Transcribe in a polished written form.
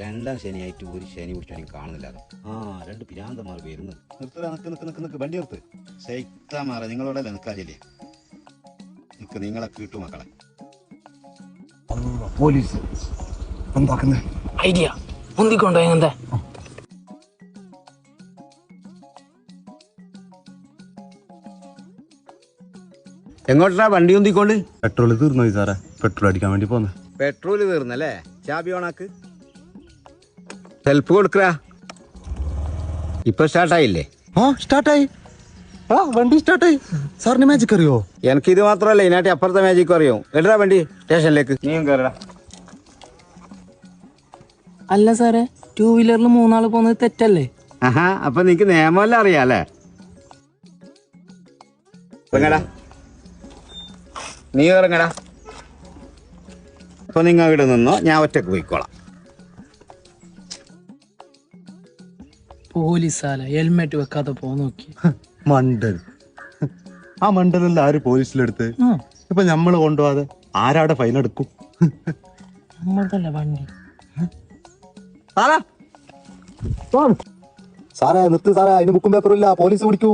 രണ്ടാം ശനിയായിട്ട് ഒരു ശനി പിടിച്ചാൽ കാണുന്നില്ല. ആ 2 പിരാന്തന്മാർ വരുന്നു. നിക്ക് വണ്ടി നിർത്ത്. ശൈത്താമാറ നിങ്ങളോടല്ലേ നിൽക്കാതില്ലേ? നിക്ക് നിങ്ങളെ കിട്ടു മക്കളെ. പോലീസ് എന്താക്കുന്നേ? ഐഡിയ മുന്തിക്കൊണ്ടോ എങ്ങനത്തെ? എങ്ങോട്ടാ വണ്ടി ഉന്തിക്കൊണ്ട്? പെട്രോൾ തീർന്നു സാറേ, പെട്രോൾ അടിക്കാൻ വേണ്ടി പോന്നെ. പെട്രോള് തീർന്നല്ലേ? ചാബി ഓണാക്ക്. സെൽഫ് കൊടുക്കറാ. ഇപ്പൊ സ്റ്റാർട്ടായില്ലേ? ആ സ്റ്റാർട്ടായി. ആ വണ്ടി സ്റ്റാർട്ടായി. സാറിന് മാജിക് അറിയോ? എനിക്ക് ഇത് മാത്രമല്ല, ഇതിനാട്ടി അപ്പുറത്തെ മാജിക്കും അറിയും. എടാ വണ്ടി സ്റ്റേഷനിലേക്ക്. നീയും കയറടാ. അല്ല സാറേ, 2 വീലറിൽ 3 ആള് പോകുന്നത് തെറ്റല്ലേ? ആഹാ, അപ്പൊ നിനക്ക് നിയമമെല്ലാം അറിയാല്ലേ? ഇറങ്ങടാ, നീ ഇറങ്ങടാ. അപ്പൊ നിങ്ങൾ ഇവിടെ നിന്നോ, ഞാൻ ഒറ്റക്ക് പോയിക്കോളാം. പോലീസാല ഹെൽമെറ്റ് വെക്കാതെ പോ നോക്കി. മണ്ടൻ. ആ മണ്ടനല്ല ആര് പോലീസിലെടുത്ത്? ഇപ്പൊ നമ്മള് കൊണ്ടുപോവാതെ ആരാടെ ഫൈൻ എടുക്കും? നമ്മൾക്കല്ല വണ്ടി. സാറേ നിർത്ത് സാറേ, അതിന് ബുക്കും പേപ്പറും ഇല്ല, പോലീസ് പിടിക്കൂ.